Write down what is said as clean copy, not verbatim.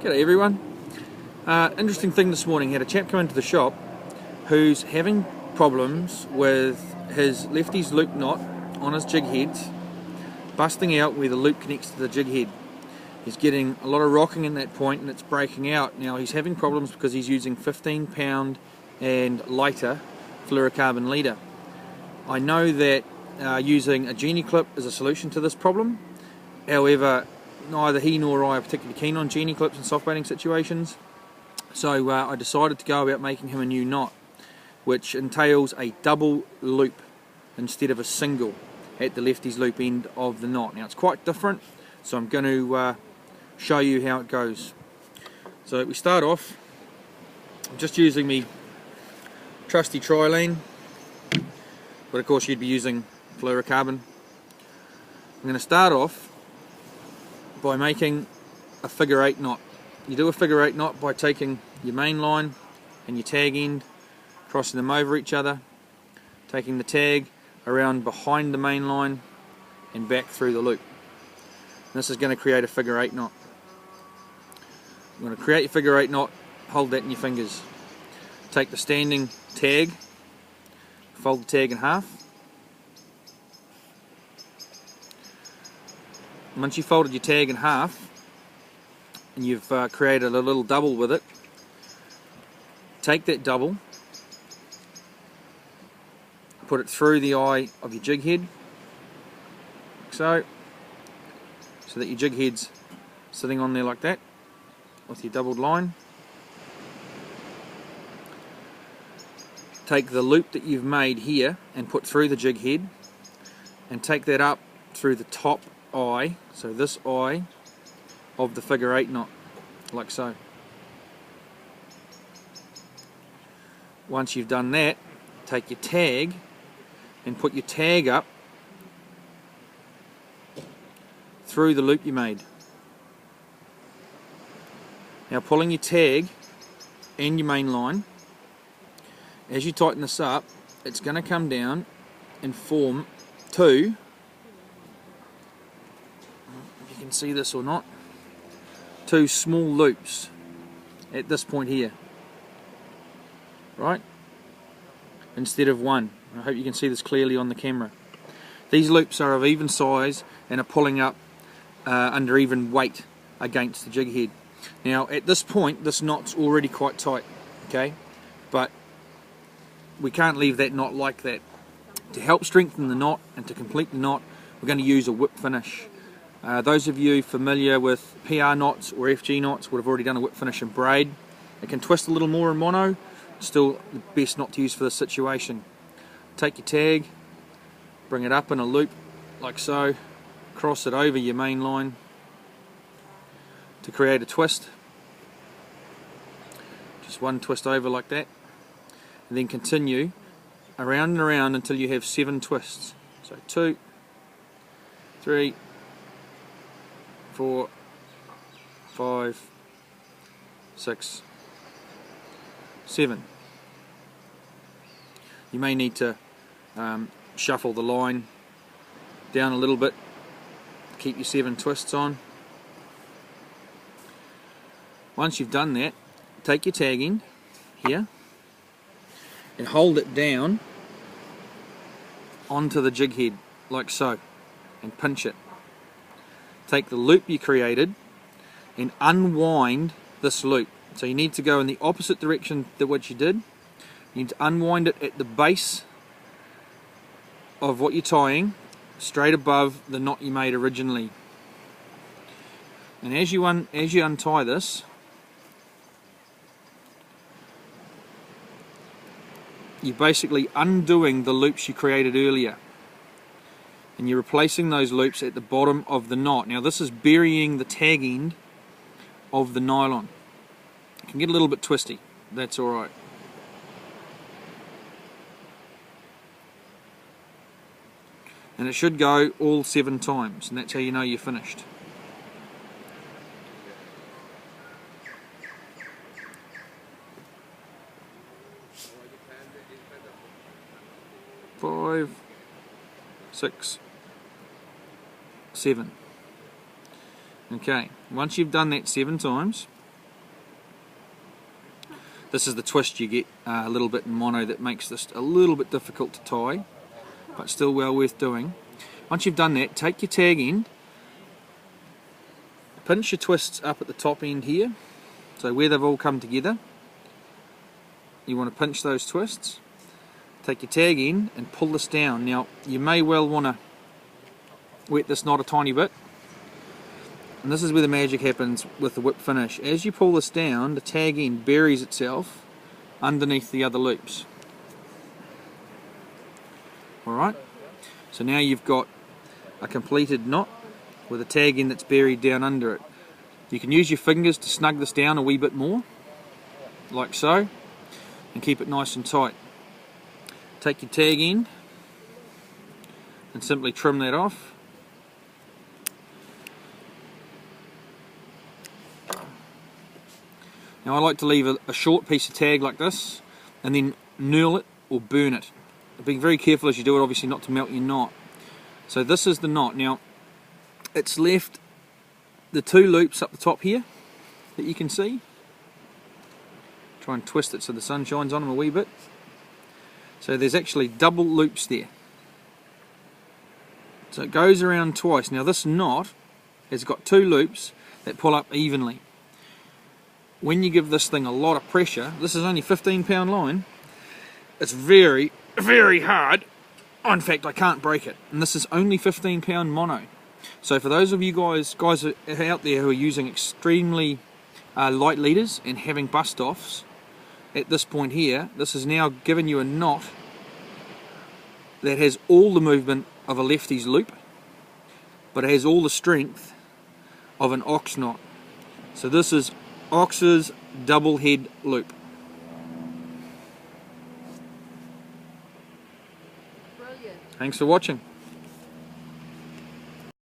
G'day everyone. Interesting thing this morning, had a chap come into the shop who's having problems with his lefty's loop knot on his jig heads busting out where the loop connects to the jig head. He's getting a lot of rocking in that point and it's breaking out. Now he's having problems because he's using 15 pound and lighter fluorocarbon leader. I know that using a Genie clip is a solution to this problem. However, neither he nor I are particularly keen on Genie clips in soft baiting situations, so I decided to go about making him a new knot, which entails a double loop instead of a single at the lefty's loop end of the knot. Now it's quite different, so I'm going to show you how it goes. So we start off, I'm just using me trusty Trilene, but of course you'd be using fluorocarbon. I'm going to start off by making a figure 8 knot. You do a figure 8 knot by taking your main line and your tag end, crossing them over each other, taking the tag around behind the main line and back through the loop. And this is going to create a figure 8 knot. You're going to create your figure 8 knot, hold that in your fingers. Take the standing tag, fold the tag in half. Once you've folded your tag in half and you've created a little double with it, take that double, put it through the eye of your jig head, like so that your jig head's sitting on there like that with your doubled line. Take the loop that you've made here and put through the jig head and take that up through the top eye, so this eye of the figure 8 knot, like so. Once you've done that, take your tag and put your tag up through the loop you made. Now pulling your tag and your main line, as you tighten this up, it's going to come down and form two, if you can see this or not, two small loops at this point here, right, instead of one. I hope you can see this clearly on the camera. These loops are of even size and are pulling up under even weight against the jig head. Now at this point this knot's already quite tight, okay, but we can't leave that knot like that. To help strengthen the knot and to complete the knot, we're going to use a whip finish. Those of you familiar with PR knots or FG knots would have already done a whip finish and braid. It can twist a little more in mono, still the best knot to use for this situation. Take your tag, bring it up in a loop like so, cross it over your main line to create a twist. Just one twist over like that, and then continue around and around until you have 7 twists. So 2, 3, 4, 5, 6, 7. You may need to shuffle the line down a little bit to keep your 7 twists on. Once you've done that, take your tag end here and hold it down onto the jig head like so and pinch it. Take the loop you created and unwind this loop. So you need to go in the opposite direction to what you did. You need to unwind it at the base of what you're tying, straight above the knot you made originally. And as you untie this, you're basically undoing the loops you created earlier, and you're replacing those loops at the bottom of the knot. Now this is burying the tag end of the nylon. It can get a little bit twisty, that's alright. And it should go all 7 times, and that's how you know you're finished. Five, 6, 7. Okay, once you've done that 7 times, This is the twist you get a little bit in mono that makes this a little bit difficult to tie, but still well worth doing. Once you've done that, take your tag end, pinch your twists up at the top end here, so where they've all come together. You want to pinch those twists, take your tag end and pull this down. Now you may well want to wet this knot a tiny bit, and this is where the magic happens with the whip finish. As you pull this down, the tag end buries itself underneath the other loops. Alright, so now you've got a completed knot with a tag end that's buried down under it. You can use your fingers to snug this down a wee bit more, like so, and keep it nice and tight. Take your tag end and simply trim that off. Now I like to leave a short piece of tag like this and then knurl it or burn it. Be very careful as you do it, obviously, not to melt your knot. So this is the knot. Now it's left the two loops up the top here that you can see. Try and twist it so the sun shines on them a wee bit. So there's actually double loops there. So it goes around twice. Now this knot has got two loops that pull up evenly. When you give this thing a lot of pressure, this is only 15-pound line, it's very, very hard. In fact, I can't break it. And this is only 15-pound mono. So for those of you guys out there who are using extremely light leaders and having bust offs, at this point here, this is now giving you a knot that has all the movement of a lefty's loop, but it has all the strength of an ox knot. So this is Ox's double head loop. Brilliant. Thanks for watching.